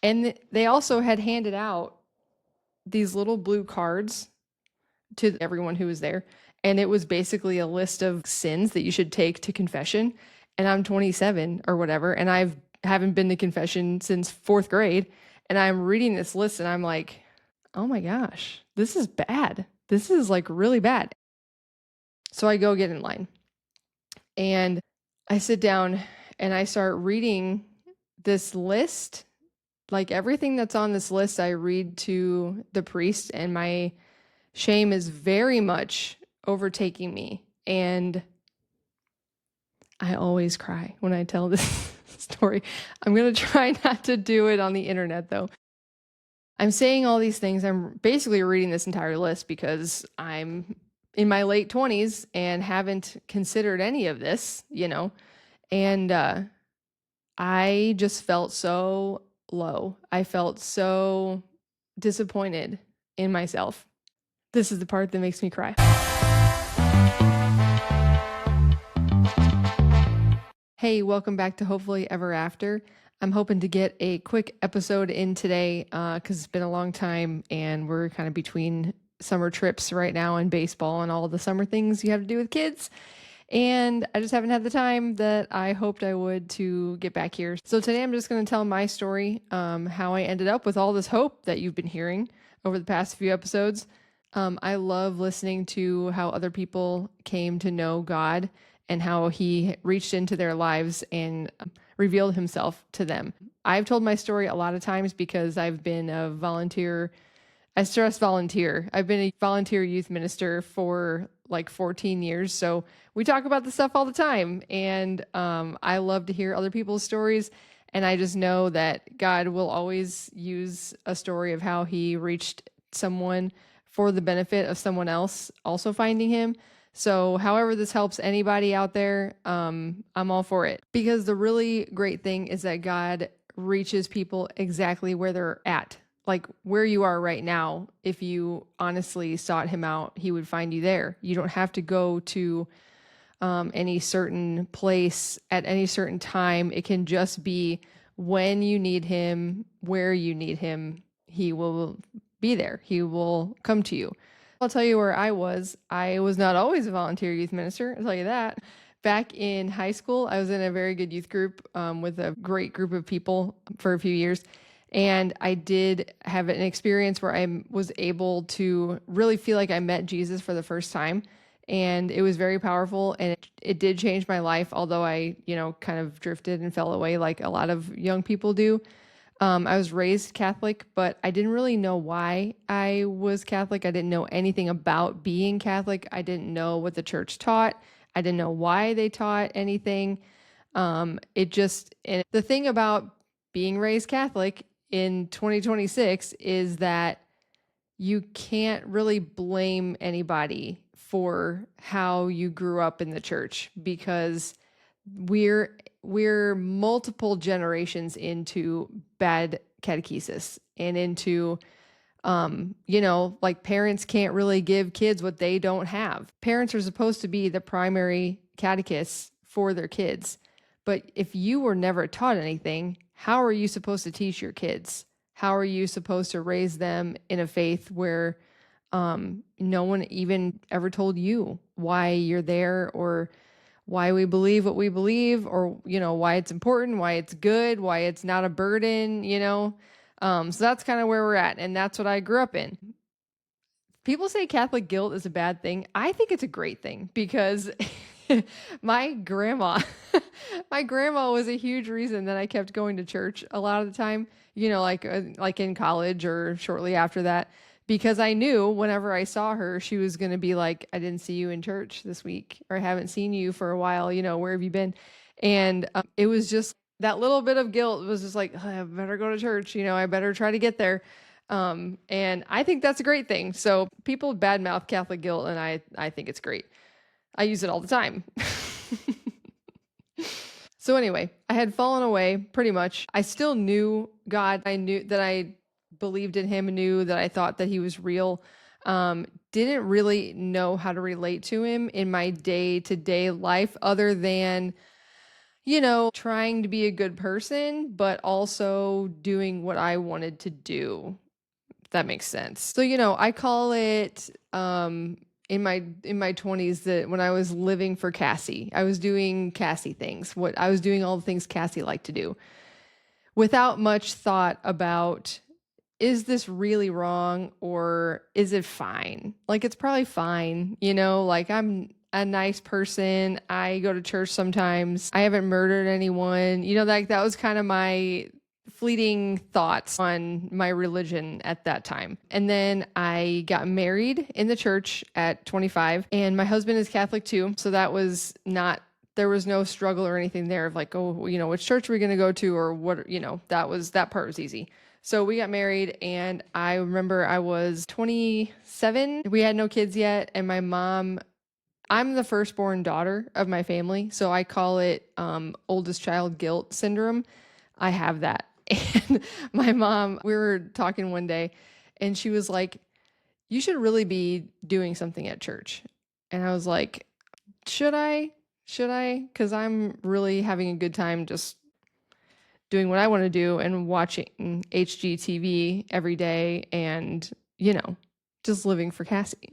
And they also had handed out these little blue cards to everyone who was there. And it was basically a list of sins that you should take to confession. And I'm 27 or whatever, and I haven't been to confession since fourth grade. And I'm reading this list and I'm like, oh my gosh, this is bad. This is like really bad. So I go get in line and I sit down and I start reading this list. Like everything that's on this list, I read to the priest, and my shame is very much overtaking me. And I always cry when I tell this story. I'm going to try not to do it on the internet, though. I'm saying all these things. I'm basically reading this entire list because I'm in my late 20s and haven't considered any of this, and I just felt so low. I felt so disappointed in myself. This is the part that makes me cry. Hey, welcome back to Hopefully Ever After. I'm hoping to get a quick episode in today because it's been a long time and we're kind of between summer trips right now and baseball and all the summer things you have to do with kids. And I just haven't had the time that I hoped I would to get back here. So today I'm just going to tell my story, how I ended up with all this hope that you've been hearing over the past few episodes. I love listening to how other people came to know God and how he reached into their lives and revealed himself to them. I've told my story a lot of times because I've been a volunteer. I stress volunteer. I've been a volunteer youth minister for like 14 years. So we talk about this stuff all the time. And I love to hear other people's stories. And I just know that God will always use a story of how he reached someone for the benefit of someone else also finding him. So however this helps anybody out there, I'm all for it. Because the really great thing is that God reaches people exactly where they're at. Like where you are right now, if you honestly sought him out, he would find you there. You don't have to go to any certain place at any certain time. It can just be when you need him, where you need him, he will be there. He will come to you. I'll tell you where I was. I was not always a volunteer youth minister, I'll tell you that. Back in high school, I was in a very good youth group with a great group of people for a few years. And I did have an experience where I was able to really feel like I met Jesus for the first time. And it was very powerful, and it did change my life, although I, kind of drifted and fell away like a lot of young people do. I was raised Catholic, but I didn't really know why I was Catholic. I didn't know anything about being Catholic. I didn't know what the church taught. I didn't know why they taught anything. And the thing about being raised Catholic in 2026 is that you can't really blame anybody for how you grew up in the church because we're multiple generations into bad catechesis and into like parents can't really give kids what they don't have. Parents are supposed to be the primary catechists for their kids. But if you were never taught anything, how are you supposed to teach your kids? How are you supposed to raise them in a faith where no one even ever told you why you're there or why we believe what we believe or, why it's important, why it's good, why it's not a burden, So that's kind of where we're at. And that's what I grew up in. People say Catholic guilt is a bad thing. I think it's a great thing because my grandma, my grandma was a huge reason that I kept going to church a lot of the time, like in college or shortly after that, because I knew whenever I saw her, she was going to be like, I didn't see you in church this week, or I haven't seen you for a while, where have you been? And it was just that little bit of guilt was just like, I better go to church, I better try to get there. And I think that's a great thing. So people badmouth Catholic guilt, and I think it's great. I use it all the time. So anyway, I had fallen away pretty much. I still knew God. I knew that I believed in him, knew that I thought that he was real. Didn't really know how to relate to him in my day-to-day life other than trying to be a good person, but also doing what I wanted to do. If that makes sense. So, I call it in my 20s that when I was living for Cassie, I was doing Cassie things. What I was doing all the things Cassie liked to do without much thought about, is this really wrong or is it fine? Like, it's probably fine, like I'm a nice person. I go to church sometimes. I haven't murdered anyone. Like that was kind of my fleeting thoughts on my religion at that time. And then I got married in the church at 25, and my husband is Catholic too. So that was not, there was no struggle or anything there of like, oh, which church are we going to go to or what, that part was easy. So we got married, and I remember I was 27. We had no kids yet, and my mom, I'm the firstborn daughter of my family, so I call it oldest child guilt syndrome. I have that. And my mom, we were talking one day, and she was like, you should really be doing something at church. And I was like, should I? Should I? Because I'm really having a good time just doing what I want to do and watching HGTV every day and, just living for Cassie.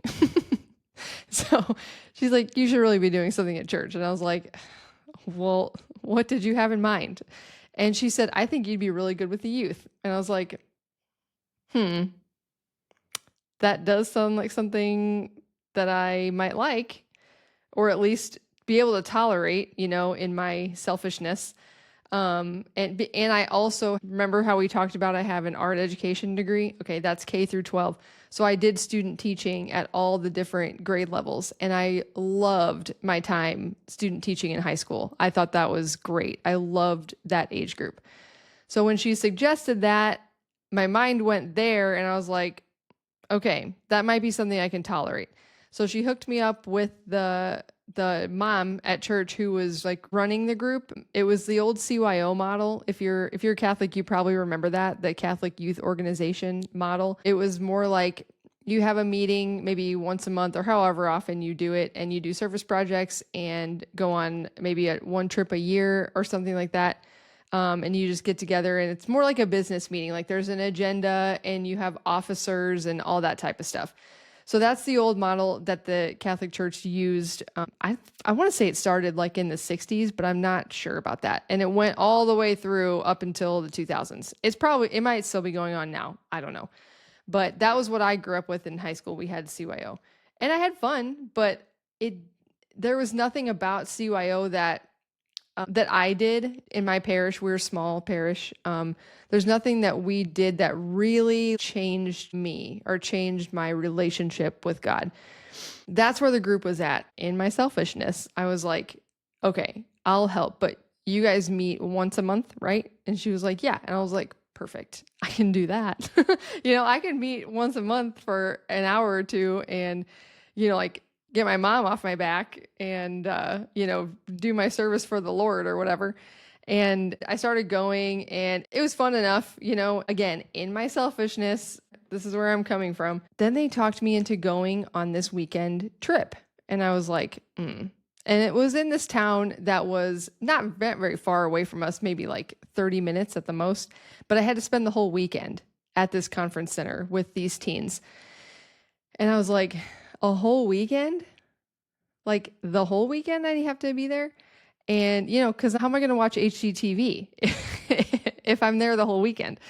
So she's like, you should really be doing something at church. And I was like, well, what did you have in mind? And she said, I think you'd be really good with the youth. And I was like, that does sound like something that I might like, or at least be able to tolerate, in my selfishness. And I also remember how we talked about I have an art education degree. Okay, that's K through 12. So I did student teaching at all the different grade levels, and I loved my time student teaching in high school. I thought that was great. I loved that age group. So when she suggested that, my mind went there, and I was like, okay, that might be something I can tolerate. So she hooked me up with the mom at church who was like running the group. It was the old CYO model. If you're Catholic, you probably remember that, the Catholic Youth Organization model. It was more like you have a meeting maybe once a month or however often you do it, and you do service projects and go on maybe one trip a year or something like that. And you just get together, and it's more like a business meeting. Like there's an agenda and you have officers and all that type of stuff. So that's the old model that the Catholic Church used. I want to say it started like in the 60s, but I'm not sure about that. And it went all the way through up until the 2000s. It might still be going on now. I don't know. But that was what I grew up with in high school. We had CYO. And I had fun, but there was nothing about CYO that I did in my parish. We're a small parish. There's nothing that we did that really changed me or changed my relationship with God. That's where the group was at. In my selfishness, I was like, okay, I'll help, but you guys meet once a month, right? And she was like, yeah. And I was like, perfect. I can do that. I can meet once a month for an hour or two and, like get my mom off my back and, do my service for the Lord or whatever. And I started going, and it was fun enough, again, in my selfishness, this is where I'm coming from. Then they talked me into going on this weekend trip. And I was like, And it was in this town that was not very far away from us, maybe like 30 minutes at the most. But I had to spend the whole weekend at this conference center with these teens. And I was like, a whole weekend? Like the whole weekend I have to be there? And, because how am I going to watch HGTV if I'm there the whole weekend?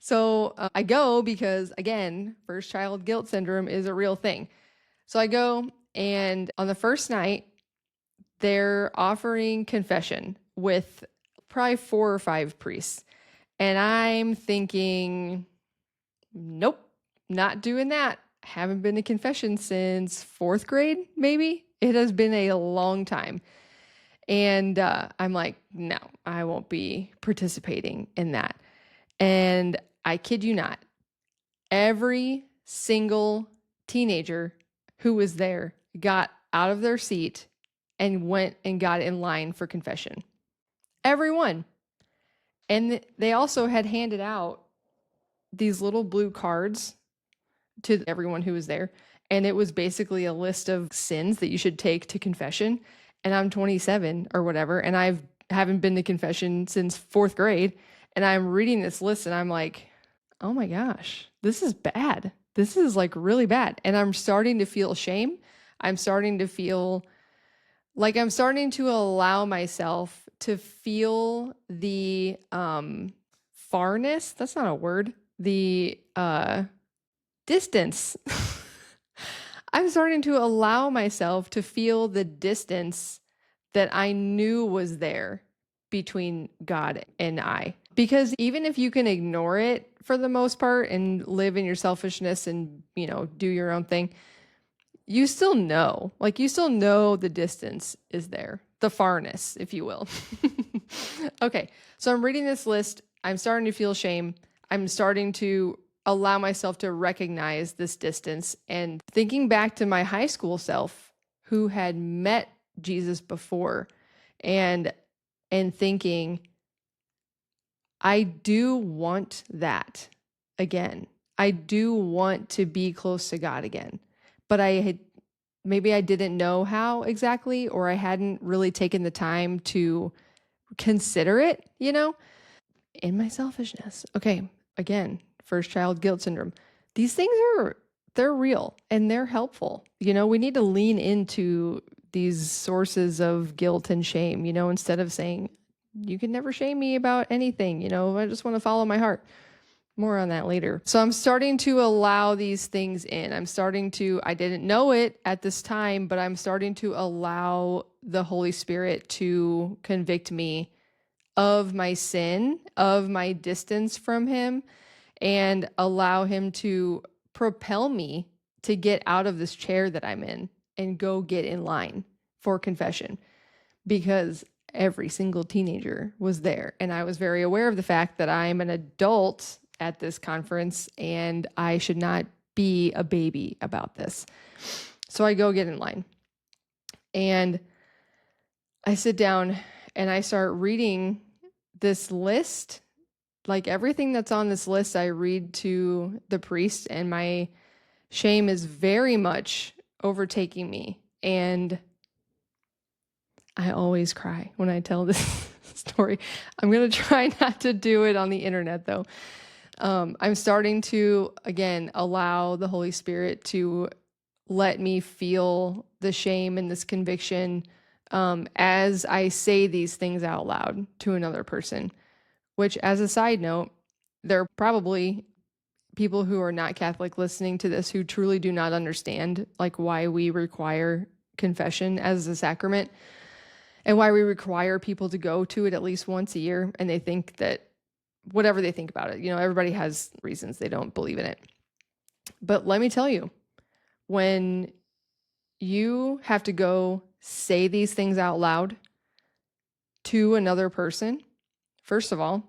So I go because, again, first child guilt syndrome is a real thing. So I go, and on the first night, they're offering confession with probably 4 or 5 priests. And I'm thinking, nope, not doing that. Haven't been to confession since 4th grade, maybe. It has been a long time. And I'm like, no, I won't be participating in that. And I kid you not, every single teenager who was there got out of their seat and went and got in line for confession. Everyone. And they also had handed out these little blue cards to everyone who was there. And it was basically a list of sins that you should take to confession. And I'm 27 or whatever. And I've haven't been to confession since 4th grade. And I'm reading this list and I'm like, oh my gosh, this is bad. This is like really bad. And I'm starting to feel shame. I'm starting to feel like I'm starting to allow myself to feel the farness. That's not a word. The distance. I'm starting to allow myself to feel the distance that I knew was there between God and I. Because even if you can ignore it for the most part and live in your selfishness and, do your own thing, you still know. Like, you still know the distance is there, the farness, if you will. Okay, so I'm reading this list. I'm starting to feel shame. I'm starting to allow myself to recognize this distance and thinking back to my high school self who had met Jesus before and thinking, I do want that again. I do want to be close to God again. But maybe I didn't know how exactly, or I hadn't really taken the time to consider it, in my selfishness. Okay, again, first child guilt syndrome. These things they're real and they're helpful. We need to lean into these sources of guilt and shame, instead of saying, you can never shame me about anything, I just want to follow my heart. More on that later. So I'm starting to allow these things in. I didn't know it at this time, but I'm starting to allow the Holy Spirit to convict me of my sin, of my distance from Him, and allow Him to propel me to get out of this chair that I'm in and go get in line for confession. Because every single teenager was there. And I was very aware of the fact that I'm an adult at this conference and I should not be a baby about this. So I go get in line and I sit down and I start reading this list. Like, everything that's on this list, I read to the priest, and my shame is very much overtaking me. And I always cry when I tell this story. I'm going to try not to do it on the internet, though. I'm starting to, again, allow the Holy Spirit to let me feel the shame and this conviction as I say these things out loud to another person, which, as a side note, there are probably people who are not Catholic listening to this who truly do not understand like why we require confession as a sacrament and why we require people to go to it at least once a year. And they think that whatever they think about it, everybody has reasons they don't believe in it. But let me tell you, when you have to go say these things out loud to another person, first of all,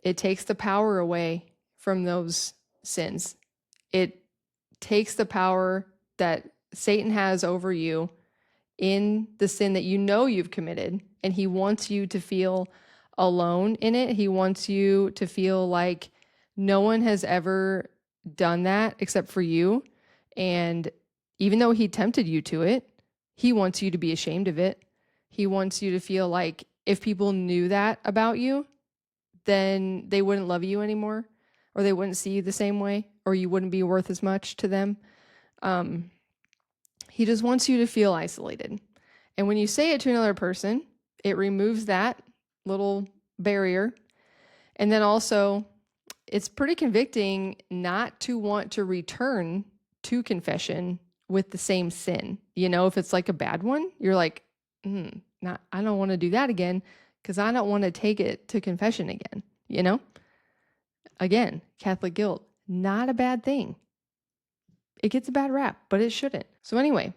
it takes the power away from those sins. It takes the power that Satan has over you in the sin that you've committed, and he wants you to feel alone in it. He wants you to feel like no one has ever done that except for you. And even though he tempted you to it, he wants you to be ashamed of it. He wants you to feel like if people knew that about you, then they wouldn't love you anymore, or they wouldn't see you the same way, or you wouldn't be worth as much to them. He just wants you to feel isolated. And when you say it to another person, it removes that little barrier. And then also, it's pretty convicting not to want to return to confession with the same sin. If it's like a bad one, you're like, I don't want to do that again because I don't want to take it to confession again. Again, Catholic guilt, not a bad thing. It gets a bad rap, but it shouldn't. So anyway,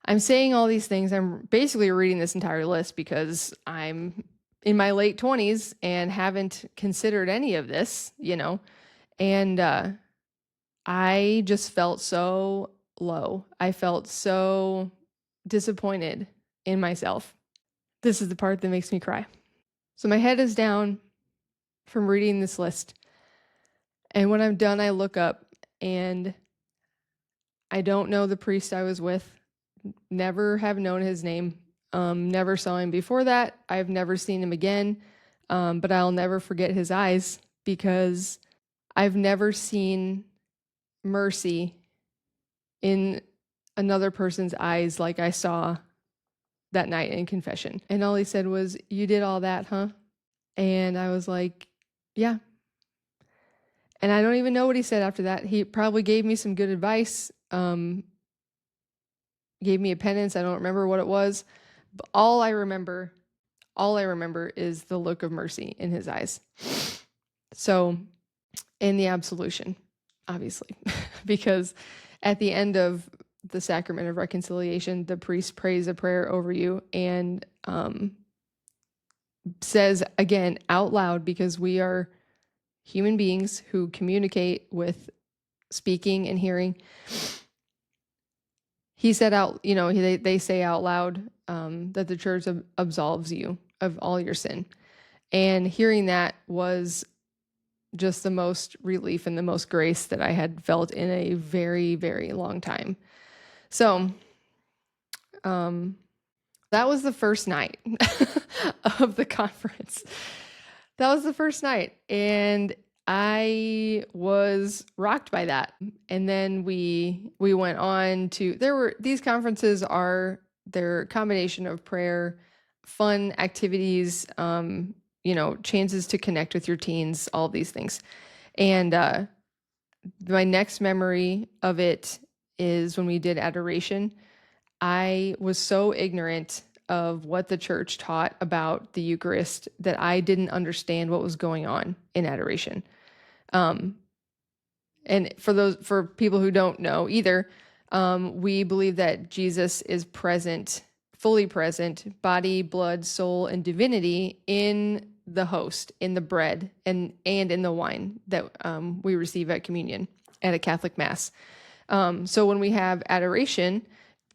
I'm saying all these things. I'm basically reading this entire list because I'm in my late 20s and haven't considered any of this, and I just felt so low. I felt so disappointed in myself. This is the part that makes me cry. So my head is down from reading this list. And when I'm done, I look up and I don't know the priest I was with, never have known his name. Never saw him before that. I've never seen him again. But I'll never forget his eyes, because I've never seen mercy in another person's eyes like I saw that night in confession. And all he said was, "You did all that, huh?" And I was like, "Yeah." And I don't even know what he said after that. He probably gave me some good advice, gave me a penance. I don't remember what it was. But all I remember is the look of mercy in his eyes. So, in the absolution, obviously, because at the end of the sacrament of reconciliation, the priest prays a prayer over you and says again out loud, because we are human beings who communicate with speaking and hearing. He said they say out loud that the church absolves you of all your sin. And hearing that was just the most relief and the most grace that I had felt in a very, very long time. So, that was the first night of the conference. That was the first night, and I was rocked by that. And then we went on to, these conferences they're a combination of prayer, fun activities, chances to connect with your teens, all these things. And my next memory of it is when we did adoration. I was so ignorant of what the church taught about the Eucharist that I didn't understand what was going on in adoration. And for people who don't know either, we believe that Jesus is present, fully present, body, blood, soul, and divinity in the host, in the bread, and in the wine that we receive at communion at a Catholic Mass. So when we have adoration,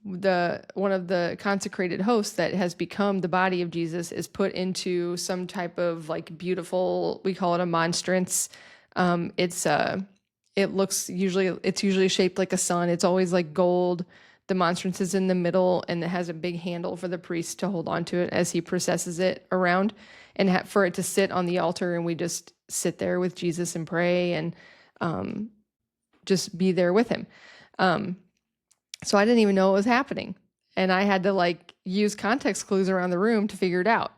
one of the consecrated hosts that has become the body of Jesus is put into some type of like beautiful, we call it a monstrance. It's usually shaped like a sun. It's always like gold. The monstrance is in the middle, and it has a big handle for the priest to hold on to it as he processes it around, and for it to sit on the altar. And we just sit there with Jesus and pray and just be there with him. So I didn't even know what was happening. And I had to like use context clues around the room to figure it out.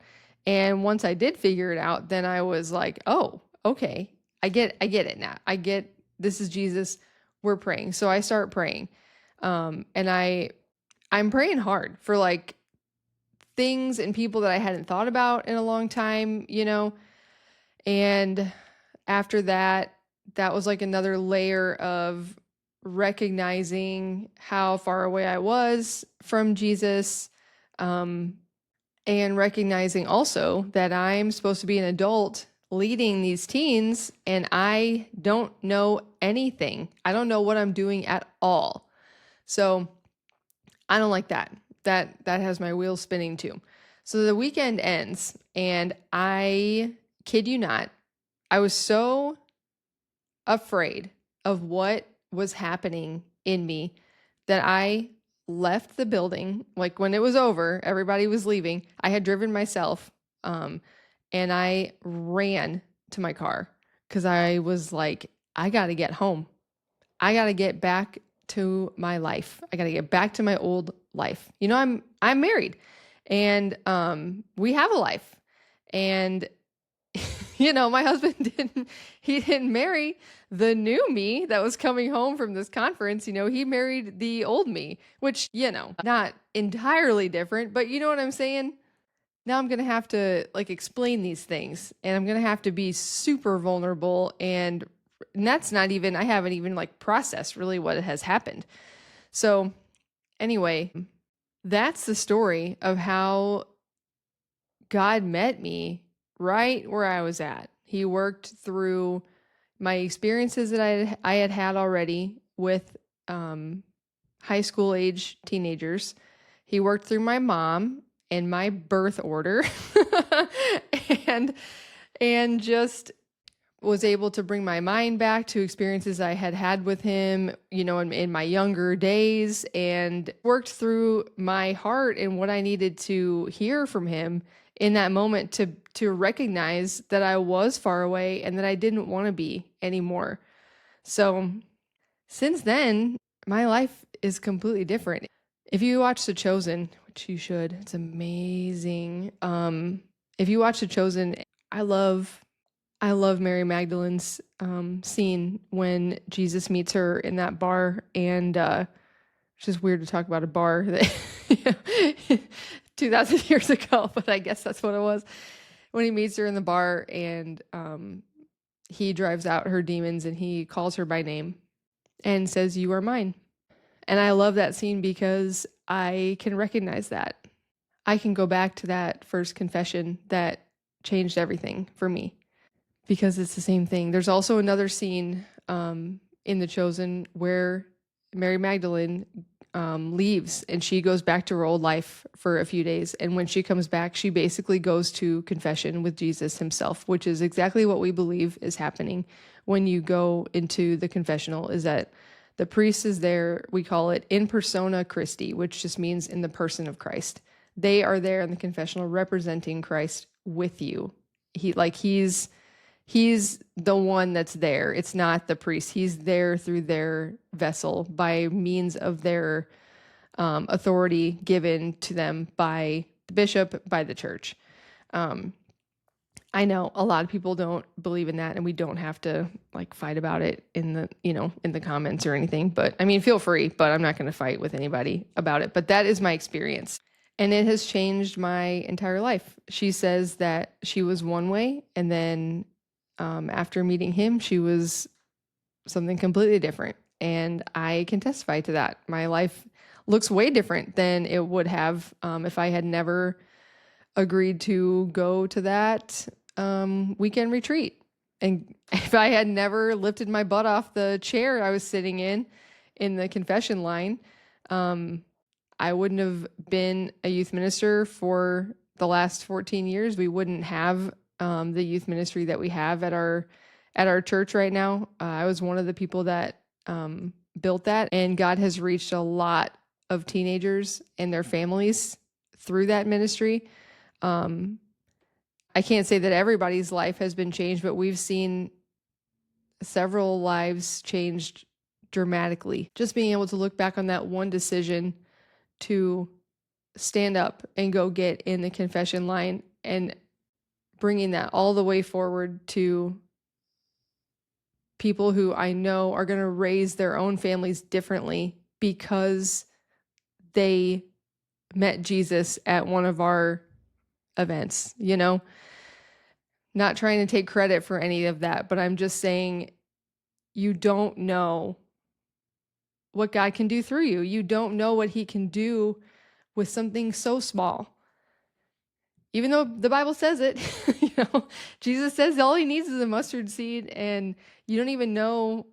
And once I did figure it out, then I was like, oh, okay, I get it now. I get, this is Jesus. We're praying. So I start praying. And I'm praying hard for like things and people that I hadn't thought about in a long time, and after that was like another layer of recognizing how far away I was from Jesus, and recognizing also that I'm supposed to be an adult leading these teens, and I don't know anything. I don't know what I'm doing at all. So I don't like that. That has my wheels spinning too. So the weekend ends, and I kid you not, I was so afraid of what was happening in me that I left the building. Like when it was over, everybody was leaving. I had driven myself, and I ran to my car because I was like, I got to get home. I got to get back to my life. I got to get back to my old life. I'm married, and we have a life. And my husband didn't marry the new me that was coming home from this conference. He married the old me, which, not entirely different, but you know what I'm saying? Now I'm going to have to like explain these things, and I'm going to have to be super vulnerable, and that's not even, I haven't even like processed really what has happened. So anyway, that's the story of how God met me right where I was at. He worked through my experiences that I had had already with high school age teenagers. He worked through my mom and my birth order and just was able to bring my mind back to experiences I had had with him, in my younger days, and worked through my heart and what I needed to hear from him in that moment to recognize that I was far away and that I didn't want to be anymore. So since then, my life is completely different. If you watch The Chosen, which you should, it's amazing. If you watch The Chosen, I love Mary Magdalene's scene when Jesus meets her in that bar, and it's just weird to talk about a bar that 2,000 years ago, but I guess that's what it was. When he meets her in the bar, and he drives out her demons, and he calls her by name and says, "You are mine." And I love that scene because I can recognize that. I can go back to that first confession that changed everything for me, because it's the same thing. There's also another scene in The Chosen where Mary Magdalene leaves and she goes back to her old life for a few days. And when she comes back, she basically goes to confession with Jesus himself, which is exactly what we believe is happening when you go into the confessional, is that the priest is there. We call it in persona Christi, which just means in the person of Christ. They are there in the confessional representing Christ with you. He's the one that's there. It's not the priest. He's there through their vessel by means of their authority given to them by the bishop, by the church. I know a lot of people don't believe in that, and we don't have to fight about it in the comments or anything. But I mean, feel free, but I'm not going to fight with anybody about it. But that is my experience. And it has changed my entire life. She says that she was one way, and then after meeting him, she was something completely different. And I can testify to that. My life looks way different than it would have if I had never agreed to go to that weekend retreat. And if I had never lifted my butt off the chair I was sitting in the confession line, I wouldn't have been a youth minister for the last 14 years. We wouldn't have the youth ministry that we have at our church right now. I was one of the people that built that, and God has reached a lot of teenagers and their families through that ministry. I can't say that everybody's life has been changed, but we've seen several lives changed dramatically. Just being able to look back on that one decision to stand up and go get in the confession line and bringing that all the way forward to people who I know are going to raise their own families differently because they met Jesus at one of our events, Not trying to take credit for any of that, but I'm just saying you don't know what God can do through you. You don't know what he can do with something so small. Even though the Bible says it, Jesus says all he needs is a mustard seed, and you don't even know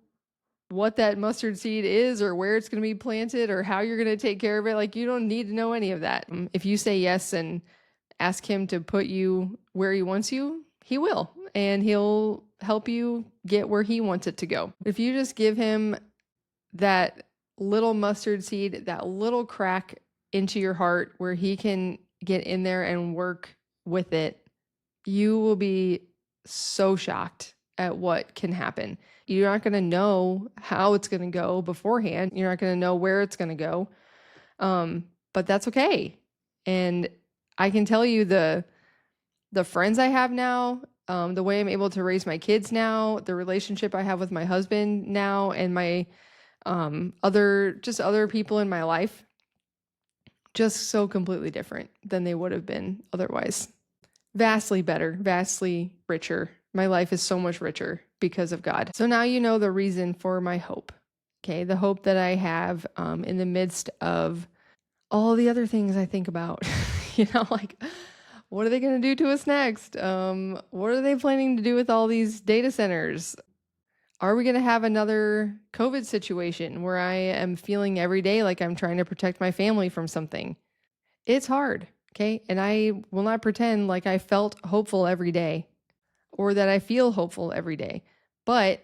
what that mustard seed is or where it's going to be planted or how you're going to take care of it. You don't need to know any of that. If you say yes and ask him to put you where he wants you, he will, and he'll help you get where he wants it to go. If you just give him that little mustard seed, that little crack into your heart where he can get in there and work with it, you will be so shocked at what can happen. You're not going to know how it's going to go beforehand. You're not going to know where it's going to go. But that's okay. And I can tell you the friends I have now, the way I'm able to raise my kids now, the relationship I have with my husband now, and my other people in my life, just so completely different than they would have been otherwise. Vastly better, vastly richer. My life is so much richer because of God. So now you know the reason for my hope. Okay, the hope that I have in the midst of all the other things I think about. What are they going to do to us next? What are they planning to do with all these data centers? Are we going to have another COVID situation where I am feeling every day like I'm trying to protect my family from something? It's hard, okay? And I will not pretend like I felt hopeful every day. or that I feel hopeful every day. But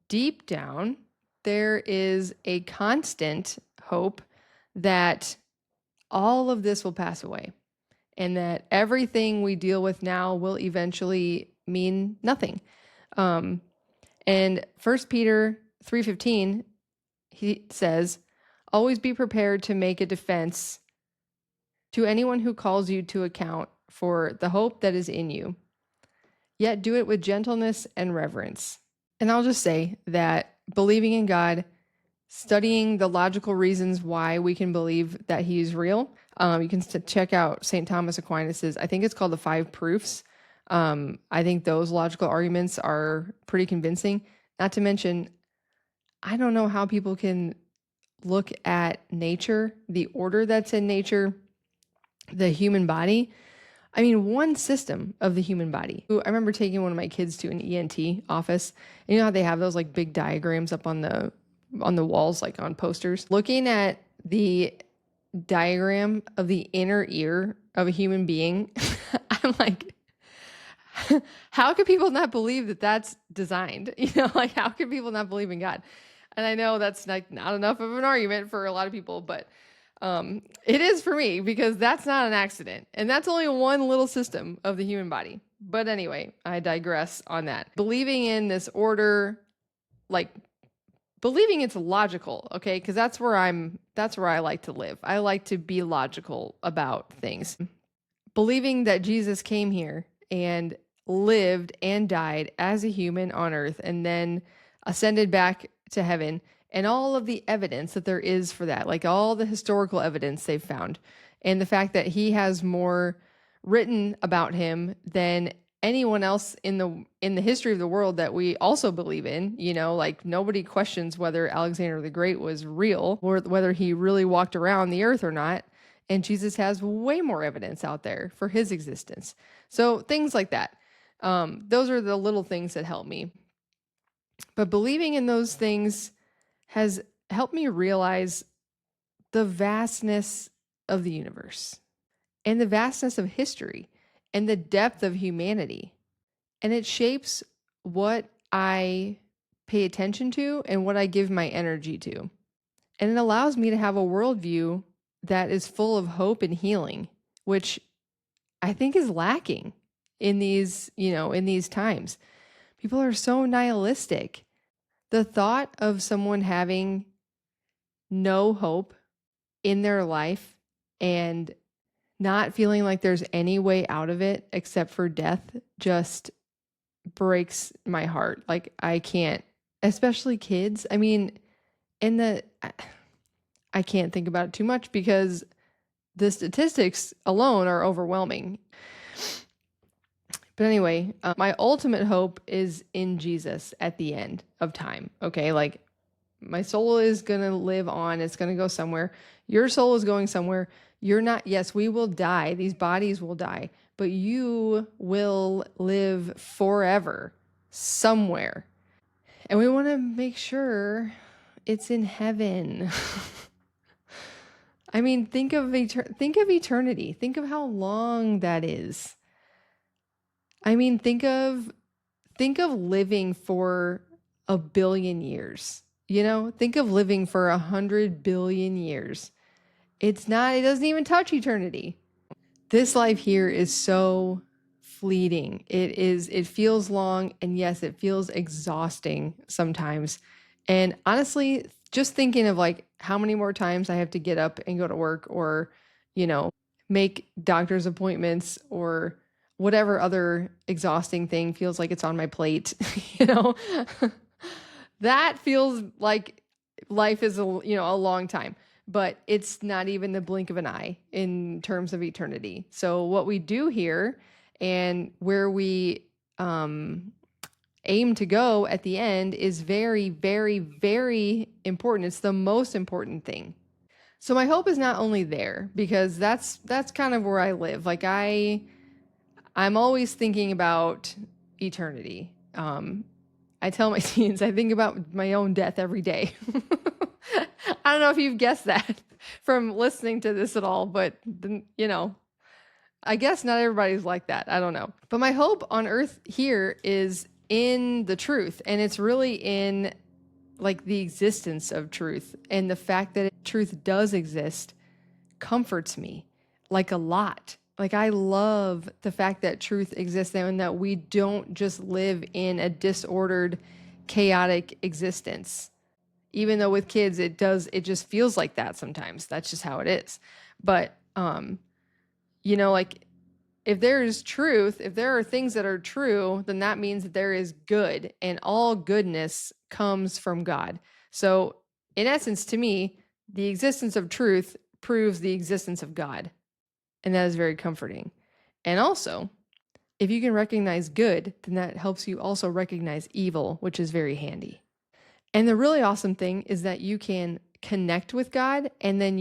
deep down, there is a constant hope that all of this will pass away and that everything we deal with now will eventually mean nothing. And 1 Peter 3:15, he says, always be prepared to make a defense to anyone who calls you to account for the hope that is in you, yet do it with gentleness and reverence. And I'll just say that believing in God, studying the logical reasons why we can believe that he's real. You can check out St. Thomas Aquinas's, I think it's called the 5 Proofs. I think those logical arguments are pretty convincing. Not to mention, I don't know how people can look at nature, the order that's in nature, the human body. I mean, one system of the human body. I remember taking one of my kids to an ENT office. And you know how they have those like big diagrams up on the walls, like on posters? Looking at the diagram of the inner ear of a human being, I'm like, how could people not believe that that's designed? You know, like how could people not believe in God? And I know that's like not enough of an argument for a lot of people, but it is for me because that's not an accident. And that's only one little system of the human body. But anyway, I digress on that. Believing in this order, like believing it's logical, okay? Because that's where I like to live. I like to be logical about things. Believing that Jesus came here and lived and died as a human on earth and then ascended back to heaven, and all of the evidence that there is for that, like all the historical evidence they've found, and the fact that he has more written about him than anyone else in the history of the world that we also believe in. You know, like nobody questions whether Alexander the Great was real or whether he really walked around the earth or not. And Jesus has way more evidence out there for his existence. So things like that. Those are the little things that help me. But believing in those things has helped me realize the vastness of the universe and the vastness of history and the depth of humanity. And it shapes what I pay attention to and what I give my energy to. And it allows me to have a worldview that is full of hope and healing, which I think is lacking in these times. People are so nihilistic. The thought of someone having no hope in their life and not feeling like there's any way out of it except for death just breaks my heart. Like I can't, especially kids. I mean, I can't think about it too much because the statistics alone are overwhelming. But anyway, my ultimate hope is in Jesus at the end of time. Okay, like my soul is going to live on. It's going to go somewhere. Your soul is going somewhere. You're not, yes, we will die. These bodies will die, but you will live forever somewhere. And we want to make sure it's in heaven. I mean, think of eternity. Think of how long that is. I mean, think of living for 1 billion years. You know, think of living for 100 billion years. It doesn't even touch eternity. This life here is so fleeting. It feels long, and yes, it feels exhausting sometimes. And honestly, just thinking of like how many more times I have to get up and go to work or, you know, make doctor's appointments or whatever other exhausting thing feels like it's on my plate, you know, that feels like life is a long time, but it's not even the blink of an eye in terms of eternity. So what we do here and where we aim to go at the end is very, very, very important. It's the most important thing. So my hope is not only there because that's kind of where I live. Like I'm always thinking about eternity. I tell my teens, I think about my own death every day. I don't know if you've guessed that from listening to this at all, but you know, I guess not everybody's like that. I don't know. But my hope on earth here is in the truth. And it's really in like the existence of truth. And the fact that truth does exist comforts me like a lot. Like I love the fact that truth exists and that we don't just live in a disordered, chaotic existence. Even though with kids it just feels like that sometimes. That's just how it is. But like if there is truth, if there are things that are true, then that means that there is good, and all goodness comes from God. So, in essence, to me, the existence of truth proves the existence of God, and that is very comforting. And also, if you can recognize good, then that helps you also recognize evil, which is very handy. And the really awesome thing is that you can connect with God, and then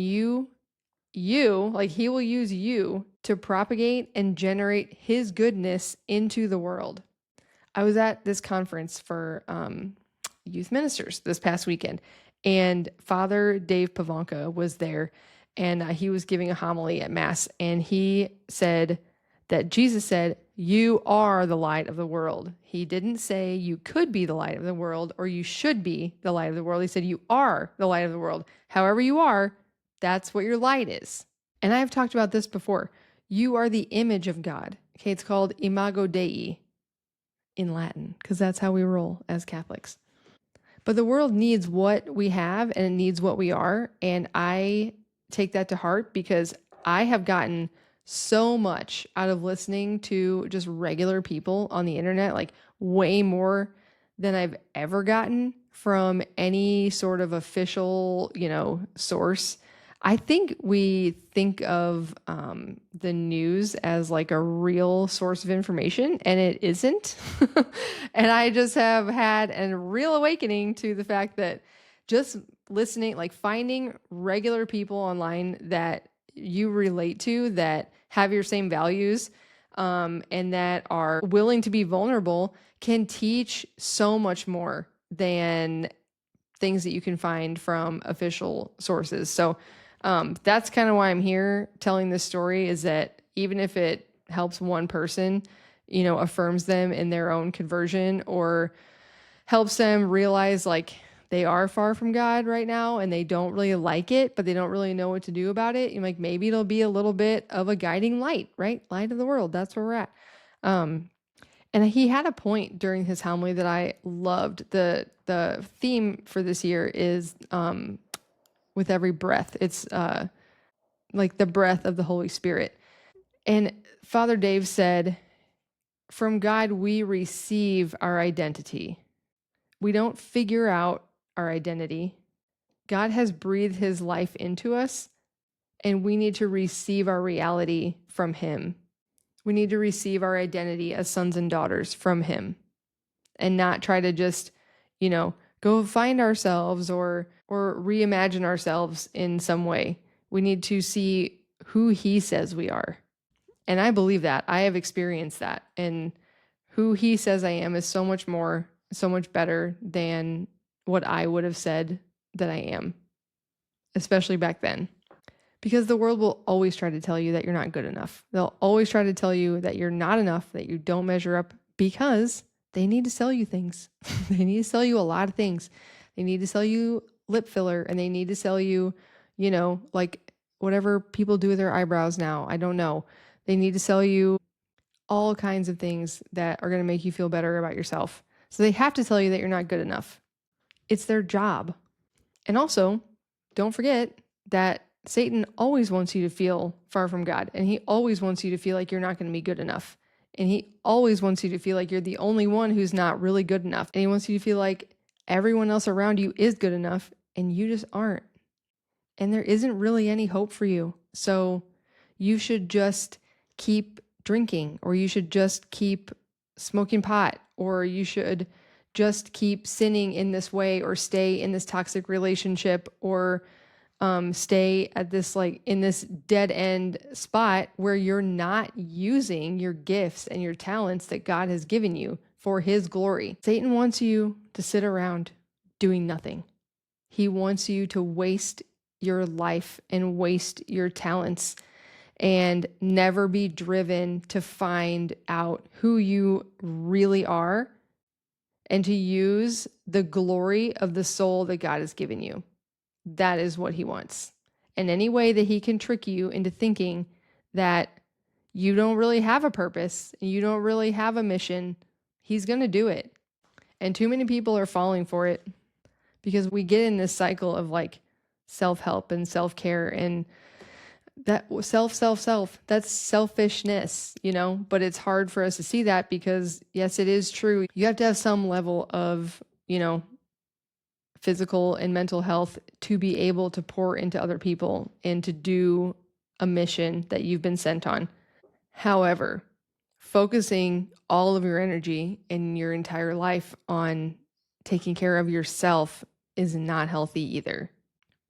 like he will use you to propagate and generate his goodness into the world. I was at this conference for youth ministers this past weekend, and Father Dave Pavanka was there, and he was giving a homily at Mass, and he said that Jesus said, "You are the light of the world." He didn't say you could be the light of the world or you should be the light of the world. He said, "You are the light of the world. However you are, that's what your light is." And I've talked about this before. You are the image of God. Okay, it's called Imago Dei in Latin, because that's how we roll as Catholics. But the world needs what we have and it needs what we are. And I take that to heart because I have gotten so much out of listening to just regular people on the internet, like way more than I've ever gotten from any sort of official, source. I think we think of the news as like a real source of information, and it isn't. And I just have had a real awakening to the fact that just listening, like finding regular people online that you relate to, that have your same values, and that are willing to be vulnerable, can teach so much more than things that you can find from official sources. So that's kind of why I'm here telling this story, is that even if it helps one person, affirms them in their own conversion or helps them realize like they are far from God right now and they don't really like it, but they don't really know what to do about it. Like maybe it'll be a little bit of a guiding light, right? Light of the world. That's where we're at. And he had a point during his homily that I loved. The theme for this year is with every breath. It's like the breath of the Holy Spirit. And Father Dave said, from God, we receive our identity. We don't figure out our identity. God has breathed his life into us, and we need to receive our reality from him. We need to receive our identity as sons and daughters from him and not try to just, go find ourselves or reimagine ourselves in some way. We need to see who he says we are. And I believe that. I have experienced that. And who he says I am is so much more, so much better than what I would have said that I am, especially back then. Because the world will always try to tell you that you're not good enough. They'll always try to tell you that you're not enough, that you don't measure up, because they need to sell you things. They need to sell you a lot of things. They need to sell you lip filler, and they need to sell you, like whatever people do with their eyebrows now. I don't know. They need to sell you all kinds of things that are going to make you feel better about yourself. So they have to tell you that you're not good enough. It's their job. And also, don't forget that Satan always wants you to feel far from God, and he always wants you to feel like you're not going to be good enough. And he always wants you to feel like you're the only one who's not really good enough. And he wants you to feel like everyone else around you is good enough and you just aren't. And there isn't really any hope for you. So you should just keep drinking, or you should just keep smoking pot, or you should just keep sinning in this way, or stay in this toxic relationship, or stay at this in this dead end spot where you're not using your gifts and your talents that God has given you for his glory. Satan wants you to sit around doing nothing. He wants you to waste your life and waste your talents and never be driven to find out who you really are and to use the glory of the soul that God has given you. That is what he wants. And any way that he can trick you into thinking that you don't really have a purpose, you don't really have a mission, he's going to do it. And too many people are falling for it because we get in this cycle of like self-help and self-care, and that self, that's selfishness, but it's hard for us to see that because yes, it is true. You have to have some level of, physical and mental health to be able to pour into other people and to do a mission that you've been sent on. However, focusing all of your energy in your entire life on taking care of yourself is not healthy either.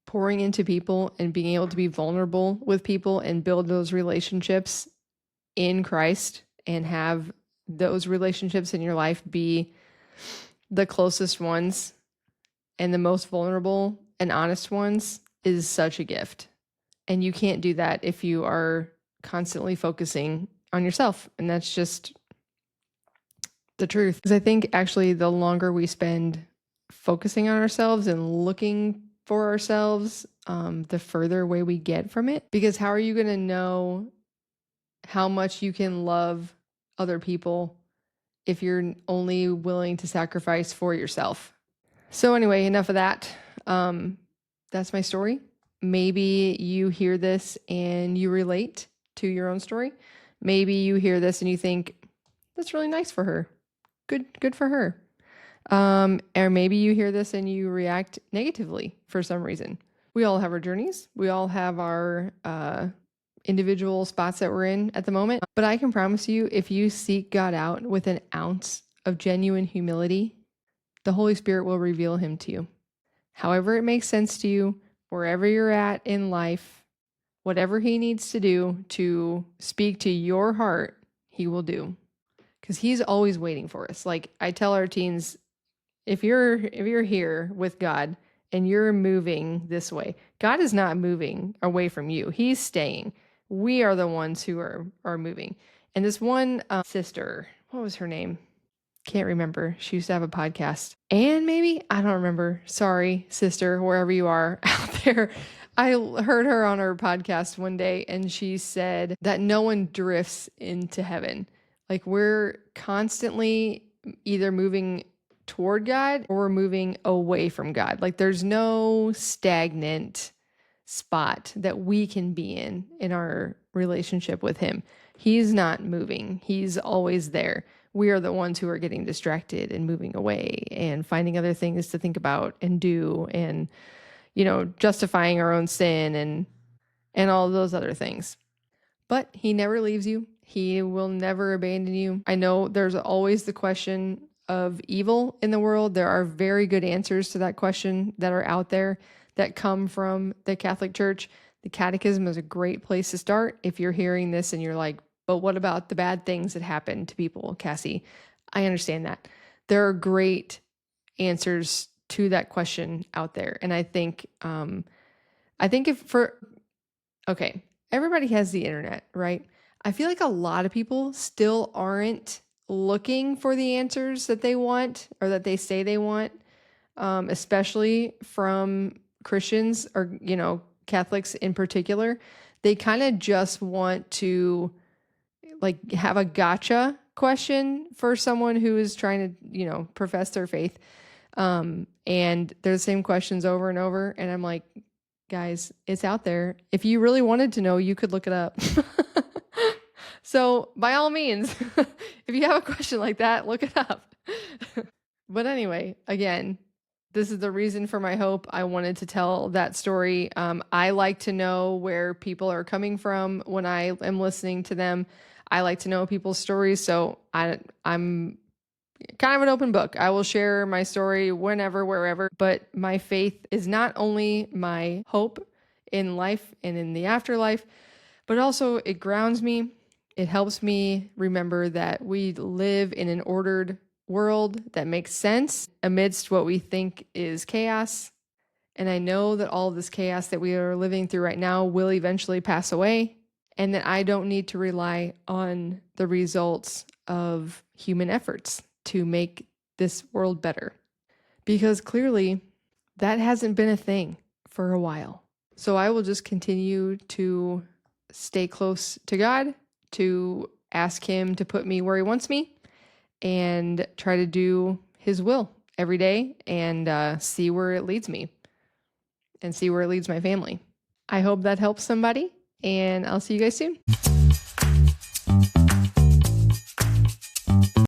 Pouring into people and being able to be vulnerable with people and build those relationships in Christ and have those relationships in your life be the closest ones and the most vulnerable and honest ones is such a gift. And you can't do that if you are constantly focusing on yourself. And that's just the truth. Because I think actually the longer we spend focusing on ourselves and looking for ourselves, the further away we get from it. Because how are you going to know how much you can love other people if you're only willing to sacrifice for yourself? So anyway, enough of that. That's my story. Maybe you hear this and you relate to your own story. Maybe you hear this and you think, that's really nice for her. Good for her. Or maybe you hear this and you react negatively for some reason. We all have our journeys. We all have our individual spots that we're in at the moment. But I can promise you, if you seek God out with an ounce of genuine humility, the Holy Spirit will reveal him to you. However it makes sense to you, wherever you're at in life, whatever he needs to do to speak to your heart, he will do. Because he's always waiting for us. Like I tell our teens, if you're here with God and you're moving this way, God is not moving away from you. He's staying. We are the ones who are moving. And this one sister, what was her name? Can't remember. She used to have a podcast. And maybe, I don't remember. Sorry, sister, wherever you are out there. I heard her on her podcast one day and she said that no one drifts into heaven. Like we're constantly either moving toward God or we're moving away from God. Like there's no stagnant spot that we can be in our relationship with him. He's not moving. He's always there. We are the ones who are getting distracted and moving away and finding other things to think about and do and, justifying our own sin and all those other things. But he never leaves you. He will never abandon you. I know there's always the question of evil in the world. There are very good answers to that question that are out there that come from the Catholic Church. The Catechism is a great place to start. If you're hearing this and you're like, but what about the bad things that happen to people, Cassie? I understand that. There are great answers to that question out there. And I think everybody has the internet, right? I feel like a lot of people still aren't looking for the answers that they want or that they say they want, especially from Christians or, Catholics in particular. They kind of just want to like have a gotcha question for someone who is trying to, profess their faith. And they're the same questions over and over. And I'm like, guys, it's out there. If you really wanted to know, you could look it up. So by all means, if you have a question like that, look it up. But anyway, again, this is the reason for my hope. I wanted to tell that story. I like to know where people are coming from when I am listening to them. I like to know people's stories. So I'm kind of an open book. I will share my story whenever, wherever. But my faith is not only my hope in life and in the afterlife, but also it grounds me. It helps me remember that we live in an ordered world that makes sense amidst what we think is chaos. And I know that all of this chaos that we are living through right now will eventually pass away. and that I don't need to rely on the results of human efforts to make this world better. Because clearly, that hasn't been a thing for a while. So I will just continue to stay close to God, to ask Him to put me where He wants me, and try to do His will every day and see where it leads me and see where it leads my family. I hope that helps somebody, and I'll see you guys soon.